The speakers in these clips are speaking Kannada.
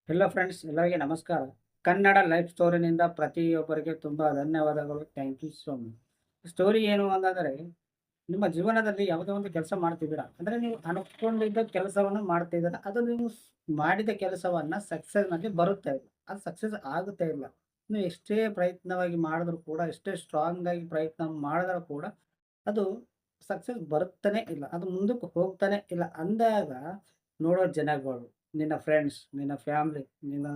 ಹೆಲೋ ಫ್ರೆಂಡ್ಸ್, ಎಲ್ಲರಿಗೆ ನಮಸ್ಕಾರ. ಕನ್ನಡ ಲೈಫ್ ಸ್ಟೋರಿನಿಂದ ಪ್ರತಿಯೊಬ್ಬರಿಗೆ ತುಂಬ ಧನ್ಯವಾದಗಳು. Thank you so much. Story ಏನು ಅಂತಂದರೆ, ನಿಮ್ಮ ಜೀವನದಲ್ಲಿ ಯಾವುದೋ ಒಂದು ಕೆಲಸ ಮಾಡ್ತಿದ್ದೀರಾ ಅಂದರೆ ನೀವು ಅನ್ಕೊಂಡಿದ್ದ ಕೆಲಸವನ್ನು ಮಾಡ್ತಿದ್ದೀರಾ, ಅದು ನೀವು ಮಾಡಿದ ಕೆಲಸವನ್ನು ಸಕ್ಸಸ್ನಲ್ಲಿ ಬರುತ್ತೆ ಇಲ್ಲ, ಅದು ಸಕ್ಸಸ್ ಆಗುತ್ತೆ ಇಲ್ಲ. ನೀವು ಎಷ್ಟೇ ಪ್ರಯತ್ನವಾಗಿ ಮಾಡಿದ್ರು ಕೂಡ, ಎಷ್ಟೇ ಸ್ಟ್ರಾಂಗ್ ಆಗಿ ಪ್ರಯತ್ನ ಮಾಡಿದ್ರು ಕೂಡ ಅದು ಸಕ್ಸಸ್ ಬರುತ್ತಾನೆ ಇಲ್ಲ, ಅದು ಮುಂದಕ್ಕೆ ಹೋಗ್ತಾನೆ ಇಲ್ಲ ಅಂದಾಗ ನೋಡೋ ಜನಗಳು, ನಿನ್ನ ಫ್ರೆಂಡ್ಸ್, ನಿನ್ನ ಫ್ಯಾಮಿಲಿ, ನಿನ್ನ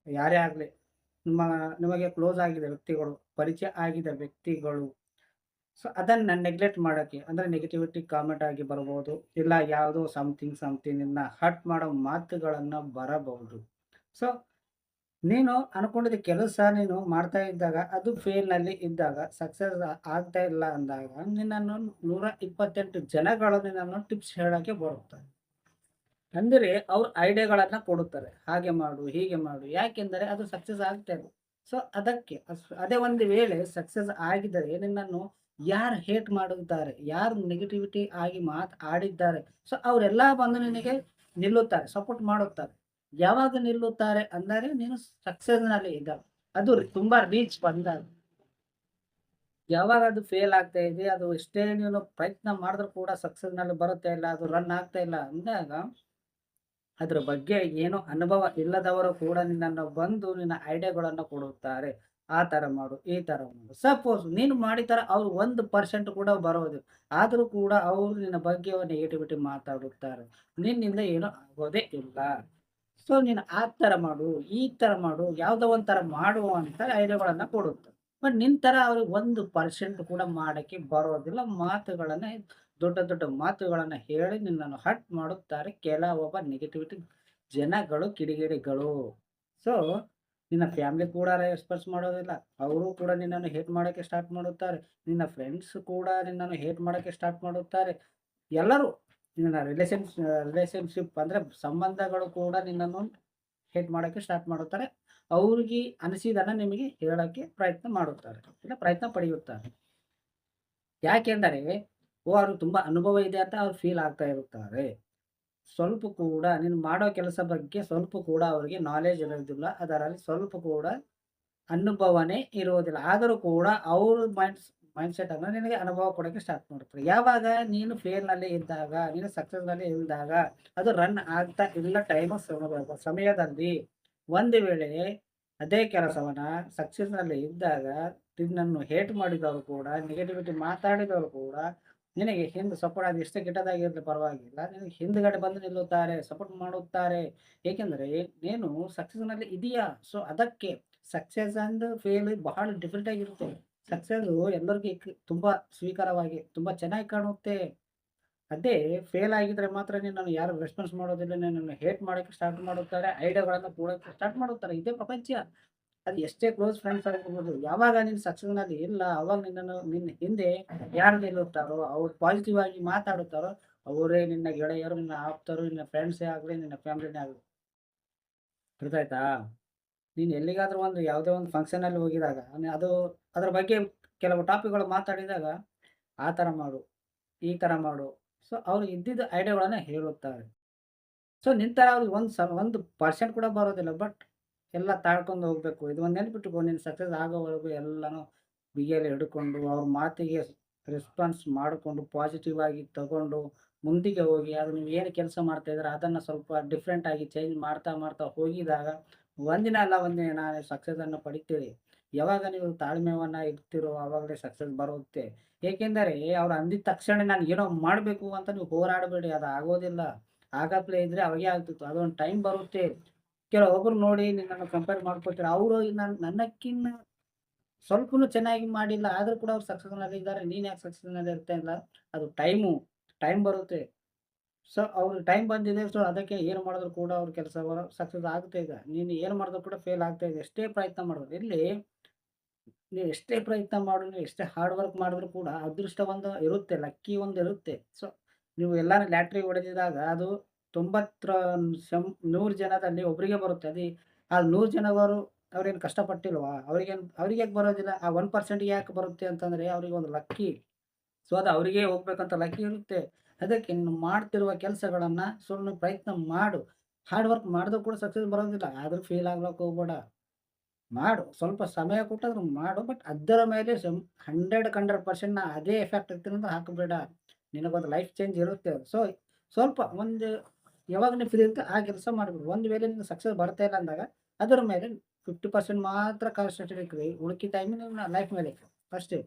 ಯಾರೇ ಆಗಲಿ, ನಿಮ್ಮ ನಿಮಗೆ ಕ್ಲೋಸ್ ಆಗಿದ ವ್ಯಕ್ತಿಗಳು, ಪರಿಚಯ ಆಗಿದ ವ್ಯಕ್ತಿಗಳು, ಸೊ ಅದನ್ನು ನೆಗ್ಲೆಕ್ಟ್ ಮಾಡೋಕ್ಕೆ ಅಂದರೆ ನೆಗೆಟಿವಿಟಿ ಕಾಮೆಂಟ್ ಆಗಿ ಬರ್ಬೋದು, ಇಲ್ಲ ಯಾವುದೋ ಸಮಥಿಂಗ್ ನಿನ್ನ ಹರ್ಟ್ ಮಾಡೋ ಮಾತುಗಳನ್ನು ಬರಬಹುದು. ಸೊ ನೀನು ಅನ್ಕೊಂಡಿದ್ದ ಕೆಲಸ ನೀನು ಮಾಡ್ತಾ ಇದ್ದಾಗ ಅದು ಫೇಲ್‌ನಲ್ಲಿ ಇದ್ದಾಗ, ಸಕ್ಸಸ್ ಆಗ್ತಾ ಇಲ್ಲ ಅಂದಾಗ, ನಿನ್ನನ್ನು 128 ಜನಗಳು ನಿನ್ನನ್ನು ಟಿಪ್ಸ್ ಹೇಳಕ್ಕೆ ಬರುತ್ತಾರೆ. ಅಂದರೆ ಅವ್ರು ಐಡಿಯಾಗಳನ್ನ ಕೊಡುತ್ತಾರೆ. ಹಾಗೆ ಮಾಡು, ಹೀಗೆ ಮಾಡು. ಯಾಕೆಂದರೆ ಅದು ಸಕ್ಸಸ್ ಆಗ್ತಾ ಇಲ್ಲ. ಸೊ ಅದಕ್ಕೆ ಅದೇ ಒಂದು ವೇಳೆ ಸಕ್ಸಸ್ ಆಗಿದ್ದರೆ ನಿನ್ನನ್ನು ಯಾರು ಹೇಟ್ ಮಾಡುತ್ತಾರೆ, ಯಾರು ನೆಗೆಟಿವಿಟಿ ಆಗಿ ಆಡಿದ್ದಾರೆ, ಸೊ ಅವರೆಲ್ಲ ಬಂದು ನಿನಗೆ ನಿಲ್ಲುತ್ತಾರೆ, ಸಪೋರ್ಟ್ ಮಾಡುತ್ತಾರೆ. ಯಾವಾಗ ನಿಲ್ಲುತ್ತಾರೆ ಅಂದರೆ ನೀನು ಸಕ್ಸಸ್‌ನಲ್ಲಿ ಇದ್ದಾಗ. ಅದು ತುಂಬಾ ರೀಚ್ ಬಂದಾಗ. ಯಾವಾಗ ಅದು ಫೇಲ್ ಆಗ್ತಾ ಇದೆ, ಅದು ಎಷ್ಟೇ ನೀನು ಪ್ರಯತ್ನ ಮಾಡಿದ್ರು ಕೂಡ ಸಕ್ಸಸ್‌ನಲ್ಲಿ ಬರುತ್ತಾ ಇಲ್ಲ, ಅದು ರನ್ ಆಗ್ತಾ ಇಲ್ಲ ಅಂದಾಗ ಅದ್ರ ಬಗ್ಗೆ ಏನೋ ಅನುಭವ ಇಲ್ಲದವರು ಕೂಡ ನಿನ್ನನ್ನು ಬಂದು ನಿನ್ನ ಐಡಿಯಾಗಳನ್ನು ಕೊಡುತ್ತಾರೆ. ಆ ಥರ ಮಾಡು, ಈ ಥರ ಮಾಡು. ಸಪೋಸ್ ನೀನು ಮಾಡಿದ ಅವ್ರು 1% ಕೂಡ ಬರೋದಿಲ್ಲ. ಆದರೂ ಕೂಡ ಅವರು ನಿನ್ನ ಬಗ್ಗೆ ನೆಗೆಟಿವಿಟಿ ಮಾತಾಡುತ್ತಾರೆ. ನಿನ್ನಿಂದ ಏನೂ ಆಗೋದೇ ಇಲ್ಲ. ಸೊ ನೀನು ಆ ಥರ ಮಾಡು, ಈ ಥರ ಮಾಡು, ಯಾವುದೋ ಒಂಥರ ಮಾಡು ಅಂತ ಐಡಿಯಾಗಳನ್ನ ಕೊಡುತ್ತೆ. ಬಟ್ ನಿನ್ನ ಥರ ಅವ್ರಿಗೆ 1% ಕೂಡ ಮಾಡಕ್ಕೆ ಬರೋದಿಲ್ಲ. ಮಾತುಗಳನ್ನ ದೊಡ್ಡ ದೊಡ್ಡ ಮಾತುಗಳನ್ನ ಹೇಳಿ ನಿನ್ನನ್ನು ಹರ್ಟ್ ಮಾಡುತ್ತಾರೆ ಕೆಲವೊಬ್ಬ ನೆಗೆಟಿವಿಟಿ ಜನಗಳು, ಕಿಡಿಗೇಡಿಗಳು. ಸೊ ನಿನ್ನ ಫ್ಯಾಮಿಲಿ ಕೂಡ ರೆಸ್ಪಾನ್ಸ್ ಮಾಡೋದಿಲ್ಲ. ಅವರು ಕೂಡ ನಿನ್ನನ್ನು ಹೇಟ್ ಮಾಡಕ್ಕೆ ಸ್ಟಾರ್ಟ್ ಮಾಡುತ್ತಾರೆ. ನಿನ್ನ ಫ್ರೆಂಡ್ಸ್ ಕೂಡ ನಿನ್ನನ್ನು ಹೇಟ್ ಮಾಡಕ್ಕೆ ಸ್ಟಾರ್ಟ್ ಮಾಡುತ್ತಾರೆ. ಎಲ್ಲರೂ ನಿನ್ನ ರಿಲೇಶನ್‌ಶಿಪ್ ಅಂದ್ರೆ ಸಂಬಂಧಗಳು ಕೂಡ ನಿನ್ನನ್ನು ಹೇಟ್ ಮಾಡಕ್ಕೆ ಸ್ಟಾರ್ಟ್ ಮಾಡುತ್ತಾರೆ. ಅವ್ರಿಗೆ ಅನಿಸಿದ್ದನ್ನ ನಿಮಗೆ ಹೇಳಕ್ಕೆ ಪ್ರಯತ್ನ ಮಾಡುತ್ತಾರೆ. ಇಲ್ಲ ಪ್ರಯತ್ನ ಪಡೆಯುತ್ತಾರೆ. ಯಾಕೆಂದರೆ ಅವರು ತುಂಬಾ ಅನುಭವ ಇದೆ ಅಂತ ಅವ್ರು ಫೀಲ್ ಆಗ್ತಾ ಇರುತ್ತಾರೆ. ಸ್ವಲ್ಪ ಕೂಡ ನೀನು ಮಾಡೋ ಕೆಲಸ ಬಗ್ಗೆ ಸ್ವಲ್ಪ ಕೂಡ ಅವರಿಗೆ ನಾಲೆಡ್ಜ್ ಇರೋದಿಲ್ಲ. ಅದರಲ್ಲಿ ಸ್ವಲ್ಪ ಕೂಡ ಅನುಭವನೇ ಇರುವುದಿಲ್ಲ. ಆದರೂ ಕೂಡ ಅವ್ರ ಮೈಂಡ್‌ಸೆಟ್ ಅನ್ನು ನಿನಗೆ ಅನುಭವ ಕೊಡಕ್ಕೆ ಸ್ಟಾರ್ಟ್ ಮಾಡುತ್ತಾರೆ. ಯಾವಾಗ ನೀನು ಫೇಲ್‌ನಲ್ಲಿ ಇದ್ದಾಗ, ನೀನು ಸಕ್ಸಸ್‌ನಲ್ಲಿ ಇಲ್ದಾಗ, ಅದು ರನ್ ಆಗ್ತಾ ಇಲ್ಲ ಸಮಯದಲ್ಲಿ ಒಂದು ವೇಳೆ ಅದೇ ಕೆಲಸವನ್ನ ಸಕ್ಸಸ್‌ನಲ್ಲಿ ಇದ್ದಾಗ ನಿನ್ನನ್ನು ಹೇಟ್ ಮಾಡಿದವರು ಕೂಡ, ನೆಗೆಟಿವಿಟಿ ಮಾತಾಡಿದವರು ಕೂಡ ನಿನಗೆ ಹಿಂದೆ ಸಪೋರ್ಟ್ ಅದು ಎಷ್ಟೇ ಕೆಟ್ಟದಾಗಿರಲಿ ಪರವಾಗಿಲ್ಲ. ನಿನಗೆ ಹಿಂದ್ಗಡೆ ಬಂದು ನಿಲ್ಲುತ್ತಾರೆ, ಸಪೋರ್ಟ್ ಮಾಡುತ್ತಾರೆ. ಏಕೆಂದರೆ ನೀನು ಸಕ್ಸಸ್‌ನಲ್ಲಿ ಇದೀಯಾ. ಸೊ ಅದಕ್ಕೆ ಸಕ್ಸಸ್ ಅಂಡ್ ಫೇಲ್ ಬಹಳ ಡಿಫರೆಂಟ್ ಆಗಿರುತ್ತೆ. ಸಕ್ಸಸ್ಸು ಎಲ್ಲರಿಗೆ ತುಂಬಾ ಸ್ವೀಕಾರವಾಗಿ, ತುಂಬಾ ಚೆನ್ನಾಗಿ ಕಾಣುತ್ತೆ. ಅದೇ ಫೇಲ್ ಆಗಿದ್ರೆ ಮಾತ್ರ ನಿನ್ನನ್ನು ಯಾರು ರೆಸ್ಪಾನ್ಸ್ ಮಾಡೋದಿಲ್ಲ. ನಿನ್ನನ್ನು ಹೇಟ್ ಮಾಡಕ್ಕೆ ಸ್ಟಾರ್ಟ್ ಮಾಡುತ್ತಾರೆ. ಐಡಿಯಾಗಳನ್ನ ಕೊಡಕ್ಕೆ ಸ್ಟಾರ್ಟ್ ಮಾಡುತ್ತಾರೆ. ಇದೇ ಪ್ರಪಂಚ. ಅದು ಎಷ್ಟೇ ಕ್ಲೋಸ್ ಫ್ರೆಂಡ್ಸ್ ಆಗಿರ್ಬೋದು. ಯಾವಾಗ ನೀನು ಸಕ್ಸಸ್‌ನಲ್ಲಿ ಇಲ್ಲ, ಅವಾಗ ನಿನ್ನ ಹಿಂದೆ ಯಾರು ನಿಲ್ಲುತ್ತಾರೋ, ಅವ್ರು ಪಾಸಿಟಿವ್ ಆಗಿ ಮಾತಾಡುತ್ತಾರೋ, ಅವರೇ ನಿನ್ನ ಗೆಳೆಯರು, ನಿನ್ನ ಆಪ್ತರು, ನಿನ್ನ ಫ್ರೆಂಡ್ಸೇ ಆಗಲಿ, ನಿನ್ನ ಫ್ಯಾಮಿಲಿನೇ ಆಗಲಿ. ಅರ್ಥ ಆಯ್ತಾ? ನೀನು ಎಲ್ಲಿಗಾದ್ರೂ ಒಂದು ಯಾವುದೋ ಒಂದು ಫಂಕ್ಷನಲ್ಲಿ ಹೋಗಿದಾಗ ಅದು ಅದರ ಬಗ್ಗೆ ಕೆಲವು ಟಾಪಿಕ್‌ಗಳು ಮಾತಾಡಿದಾಗ, ಆ ಥರ ಮಾಡು, ಈ ಥರ ಮಾಡು. ಸೊ ಅವ್ರು ಇದ್ದಿದ್ದ ಐಡಿಯಾಗಳನ್ನ ಹೇಳುತ್ತಾರೆ. ಸೊ ನಿನ್ನ ಥರ ಅವ್ರಿಗೆ 1% ಕೂಡ ಬರೋದಿಲ್ಲ. ಬಟ್ ಎಲ್ಲ ತಾಳ್ಕೊಂಡು ಹೋಗ್ಬೇಕು. ಇದು ಒಂದು ನೆನ್ಪಿಟ್ಟುಕೋ, ನೀನು ಸಕ್ಸಸ್ ಆಗೋವರೆಗೂ ಎಲ್ಲಾನು ಬಿಗಿಯಲ್ಲಿ ಹಿಡ್ಕೊಂಡು, ಅವ್ರ ಮಾತಿಗೆ ರೆಸ್ಪಾನ್ಸ್ ಮಾಡಿಕೊಂಡು, ಪಾಸಿಟಿವ್ ಆಗಿ ತಗೊಂಡು, ಮುಂದಿಗೆ ಹೋಗಿ, ಅದು ನೀವು ಏನು ಕೆಲಸ ಮಾಡ್ತಾ ಇದ್ದೀರ ಅದನ್ನು ಸ್ವಲ್ಪ ಡಿಫ್ರೆಂಟ್ ಆಗಿ ಚೇಂಜ್ ಮಾಡ್ತಾ, ಮಾಡ್ತಾ ಹೋಗಿದಾಗ, ಒಂದಿನ ಅಲ್ಲ ಒಂದಿನ ನಾನು ಸಕ್ಸಸ್ಸನ್ನು ಪಡಿತೀರಿ. ಯಾವಾಗ ನೀವು ತಾಳ್ಮೆಯನ್ನ ಇಡ್ತೀರೋ ಆವಾಗಲೇ ಸಕ್ಸಸ್ ಬರುತ್ತೆ. ಏಕೆಂದರೆ ಅವ್ರು ಅಂದಿದ ತಕ್ಷಣ ನಾನು ಏನೋ ಮಾಡಬೇಕು ಅಂತ ನೀವು ಹೋರಾಡಬೇಡಿ. ಅದು ಆಗೋದಿಲ್ಲ. ಆಗಪ್ಲೇ ಇದ್ರೆ ಅವಾಗೆ ಆಗ್ತಿತ್ತು. ಅದೊಂದು ಟೈಮ್ ಬರುತ್ತೆ. ಕೆಲವೊಬ್ರು ನೋಡಿ ನಿನ್ನನ್ನು ಕಂಪೇರ್ ಮಾಡ್ಕೊಳ್ತಾರೆ. ಅವರು ನನ್ನಕ್ಕಿನ್ನ ಸ್ವಲ್ಪನೂ ಚೆನ್ನಾಗಿ ಮಾಡಿಲ್ಲ. ಆದ್ರೂ ಕೂಡ ಅವ್ರು ಸಕ್ಸಸ್‌ನಲ್ಲಿ ಇದ್ದಾರೆ. ನೀನ್ ಯಾಕೆ ಸಕ್ಸಸ್‌ನಲ್ಲಿ ಇರ್ತಾ ಇಲ್ಲ? ಅದು ಟೈಮ್ ಬರುತ್ತೆ. ಸೊ ಅವ್ರಿಗೆ ಟೈಮ್ ಬಂದಿದೆ. ಸೊ ಅದಕ್ಕೆ ಏನು ಮಾಡಿದ್ರು ಕೂಡ ಅವ್ರ ಕೆಲಸಗಳು ಸಕ್ಸಸ್ ಆಗ್ತಾ ಇದೆ. ನೀನು ಏನು ಮಾಡಿದ್ರು ಕೂಡ ಫೇಲ್ ಆಗ್ತಾ ಇದೆ. ಎಷ್ಟೇ ಪ್ರಯತ್ನ ಮಾಡಿದ್ರು. ಇಲ್ಲಿ ನೀವು ಎಷ್ಟೇ ಪ್ರಯತ್ನ ಮಾಡು, ನೀವು ಎಷ್ಟೇ ಹಾರ್ಡ್ ವರ್ಕ್ ಮಾಡಿದ್ರು ಕೂಡ ಅದೃಷ್ಟ ಒಂದು ಇರುತ್ತೆ. ಲಕ್ಕಿ ಒಂದು ಇರುತ್ತೆ. ಸೊ ನೀವು ಎಲ್ಲಾನು ಲಾಟ್ರಿ ಹೊಡೆದಿದಾಗ ಅದು 90 100 ಜನದಲ್ಲಿ ಒಬ್ಬರಿಗೆ ಬರುತ್ತೆ. ಆ 100 ಜನವರು ಅವ್ರೇನು ಕಷ್ಟಪಟ್ಟಿಲ್ವಾ? ಅವ್ರಿಗೆ ಯಾಕೆ ಬರೋದಿಲ್ಲ? ಆ 1% ಯಾಕೆ ಬರುತ್ತೆ ಅಂತಂದ್ರೆ ಅವ್ರಿಗೆ ಒಂದು ಲಕ್ಕಿ. ಸೊ ಅದು ಅವರಿಗೇ ಹೋಗ್ಬೇಕಂತ ಲಕ್ಕಿ ಇರುತ್ತೆ. ಅದಕ್ಕೆ ನೀನು ಮಾಡ್ತಿರುವ ಕೆಲಸಗಳನ್ನ ಸುಮ್ಮನೆ ಪ್ರಯತ್ನ ಮಾಡು. ಹಾರ್ಡ್ ವರ್ಕ್ ಮಾಡಿದ್ರು ಕೂಡ ಸಕ್ಸಸ್ ಬರೋದಿಲ್ಲ. ಆದ್ರೂ ಫೇಲ್ ಆಗ್ಲಕ್ಕೆ ಹೋಗ್ಬೇಡ. ಮಾಡು. ಸ್ವಲ್ಪ ಸಮಯ ಕೊಟ್ಟಾದ್ರೂ ಮಾಡು. ಬಟ್ ಅದರ ಮೇಲೆ 100% ನಾ ಅದೇ ಎಫೆಕ್ಟ್ ಇರ್ತೀನಿ ಅಂತ ಹಾಕಬೇಡ. ನಿನಗೊಂದು ಲೈಫ್ ಚೇಂಜ್ ಇರುತ್ತೆ. ಸೊ, ಸ್ವಲ್ಪ ಒಂದು ಯಾವಾಗ ನೀನು ಫ್ರೀ ಇರುತ್ತೆ ಆ ಕೆಲಸ ಮಾಡ್ಬಿಡು. ಒಂದು ವೇಳೆ ನಿನಗೆ ಸಕ್ಸಸ್ ಬರ್ತಾ ಇಲ್ಲ ಅಂದಾಗ ಅದರ ಮೇಲೆ 50% ಮಾತ್ರ ಕಾನ್ಸಂಟ್ರೇಟ್ ಇಕ್ರಿ. ಉಳಿಕೆ ಟೈಮ್ ನಿಮ್ಮ ಲೈಫ್ ಮೇಲೆ ಇಕ್ರಿ ಅಷ್ಟೇ.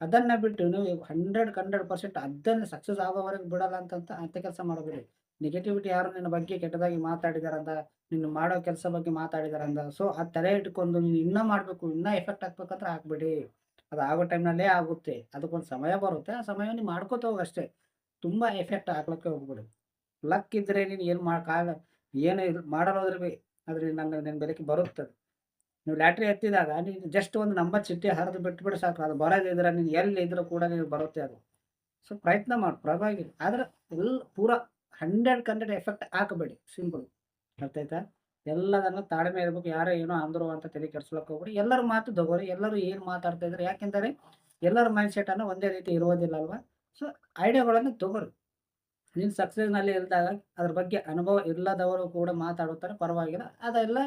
ಅದನ್ನ ಬಿಟ್ಟು ನೀವು 100% ಅದನ್ನ ಸಕ್ಸಸ್ ಆಗೋವರೆಗೆ ಬಿಡಲ್ಲ ಅಂತ ಕೆಲಸ ಮಾಡಬೇಡಿ. ನೆಗೆಟಿವಿಟಿ ಯಾರು ನಿನ್ನ ಬಗ್ಗೆ ಕೆಟ್ಟದಾಗಿ ಮಾತಾಡಿದಾರಂತ, ನೀನು ಮಾಡೋ ಕೆಲಸ ಬಗ್ಗೆ ಮಾತಾಡಿದಾರಂತ, ಸೊ ಅದ್ ತಲೆ ಇಟ್ಕೊಂಡು ನೀನು ಇನ್ನೂ ಮಾಡಬೇಕು, ಇನ್ನೂ ಎಫೆಕ್ಟ್ ಹಾಕ್ಬೇಕಂದ್ರೆ ಹಾಕ್ಬೇಡಿ. ಅದು ಆಗೋ ಟೈಮ್‌ನಲ್ಲೇ ಆಗುತ್ತೆ. ಅದಕ್ಕೊಂದು ಸಮಯ ಬರುತ್ತೆ. ಆ ಸಮಯ ನೀವು ಮಾಡ್ಕೋತ ಹೋಗು ಅಷ್ಟೇ. ತುಂಬಾ ಎಫೆಕ್ಟ್ ಹಾಕ್ಲಿಕ್ಕೆ ಹೋಗ್ಬೇಡಿ. ಲಕ್ ಇದ್ರೆ ನೀನು ಏನು ಮಾಡಕ್ಕಾಗ ಏನು ಮಾಡಲು ಹೋದ್ರೆ ಆದ್ರೆ ನಿನ್ನ ಬೆಳಕಿಗೆ ಬರುತ್ತೆ. ನೀವು ಲಾಟ್ರಿ ಎತ್ತಿದಾಗ ನೀನು ಜಸ್ಟ್ ಒಂದು ನಂಬರ್ ಚೀಟಿ ಹರಿದು ಬಿಟ್ಬಿಡು ಸಾಕು. ಅದು ಬರೋದಿದ್ರೆ ನೀನು ಎಲ್ಲಿದ್ರೂ ಕೂಡ ನಿನಗೆ ಬರುತ್ತೆ ಅದು. ಸೊ ಪ್ರಯತ್ನ ಮಾಡು ಪರವಾಗಿಲ್ಲ. ಆದ್ರೆ ಪೂರಾ 100 ಎಫೆಕ್ಟ್ ಹಾಕಬೇಡಿ. ಸಿಂಪಲ್. ಅರ್ಥ ಆಯ್ತಾ? ಎಲ್ಲದನ್ನು ತಾಳ್ಮೆ ಇರ್ಬೇಕು. ಯಾರೋ ಏನೋ ಅಂದ್ರು ಅಂತ ತಲೆ ಕೆಡಿಸ್ಕೊಳಕ್ಕೆ ಹೋಗ್ಬೇಡಿ. ಎಲ್ಲರ ಮಾತು ತಗೋರಿ. ಎಲ್ಲರೂ ಏನು ಮಾತಾಡ್ತಾ ಇದ್ದಾರೆ ಯಾಕೆಂದರೆ ಎಲ್ಲರ ಮೈಂಡ್‌ಸೆಟ್ ಅನ್ನು ಒಂದೇ ರೀತಿ ಇರುವುದಿಲ್ಲ ಅಲ್ವಾ? ಸೊ ಐಡಿಯಾಗಳನ್ನು ತಗೋರಿ. ನೀನು ಸಕ್ಸಸ್‌ನಲ್ಲಿ ಇಲ್ದಾಗ ಅದ್ರ ಬಗ್ಗೆ ಅನುಭವ ಇಲ್ಲದವರು ಕೂಡ ಮಾತಾಡುತ್ತಾರೆ ಪರವಾಗಿಲ್ಲ. ಅದೆಲ್ಲ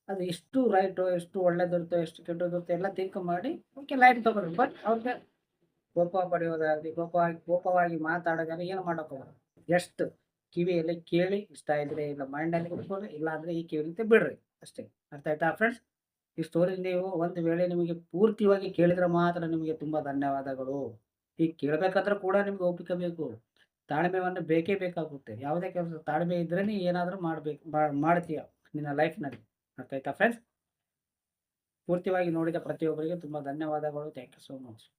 ಅದು ಎಷ್ಟು ರೈಟೋ, ಎಷ್ಟು ಒಳ್ಳೇದಿರುತ್ತೋ, ಎಷ್ಟು ಕೆಟ್ಟದಿರುತ್ತೋ ಎಲ್ಲ ಥಿಂಕ್ ಮಾಡಿ ಓಕೆ ಲೈಟ್ ತಗೋರಿ. ಬಟ್ ಅವ್ರಿಗೆ ಕೋಪ ಪಡೆಯೋದಾಗಲಿ, ಕೋಪವಾಗಿ ಮಾತಾಡೋದಾಗಲಿ ಏನು ಮಾಡಕ್ಕೆ ಹೋಗಬೇಡ. ಜಸ್ಟ್ ಕಿವಿಯಲ್ಲಿ ಕೇಳಿ ಇಷ್ಟ ಇದ್ರೆ ಇಲ್ಲ ಮೈಂಡಲ್ಲಿ ಇಟ್ಕೊಳ್ಳಿ, ಇಲ್ಲ ಅಂದ್ರೆ ಈ ಕಿವಿಲಿಂದ ಬಿಡ್ರಿ ಅಷ್ಟೇ. ಅರ್ಥ ಆಯ್ತಾ ಫ್ರೆಂಡ್ಸ್? ಈ ಸ್ಟೋರಿ ನೀವು ಒಂದು ವೇಳೆ ನಿಮಗೆ ಪೂರ್ತಿಯಾಗಿ ಕೇಳಿದ್ರೆ ಮಾತ್ರ ನಿಮಗೆ ತುಂಬಾ ಧನ್ಯವಾದಗಳು. ಈಗ ಕೇಳಬೇಕಾದ್ರೆ ಕೂಡ ನಿಮ್ಗೆ ಓಪಿಕೆ ಬೇಕು. ತಾಳ್ಮೆಯನ್ನು ಬೇಕೇ ಬೇಕಾಗುತ್ತೆ. ಯಾವುದೇ ಕೆಲಸ ತಾಳ್ಮೆ ಇದ್ರೇನೆ ಏನಾದರೂ ಮಾಡ್ಬೇಕು ಮಾಡ್ತೀಯ ನಿನ್ನ ಲೈಫ್‌ನಲ್ಲಿ. ಅರ್ಥ ಆಯ್ತಾ ಫ್ರೆಂಡ್ಸ್? ಪೂರ್ತಿಯಾಗಿ ನೋಡಿದ ಪ್ರತಿಯೊಬ್ಬರಿಗೆ ತುಂಬಾ ಧನ್ಯವಾದಗಳು. Thank you so much.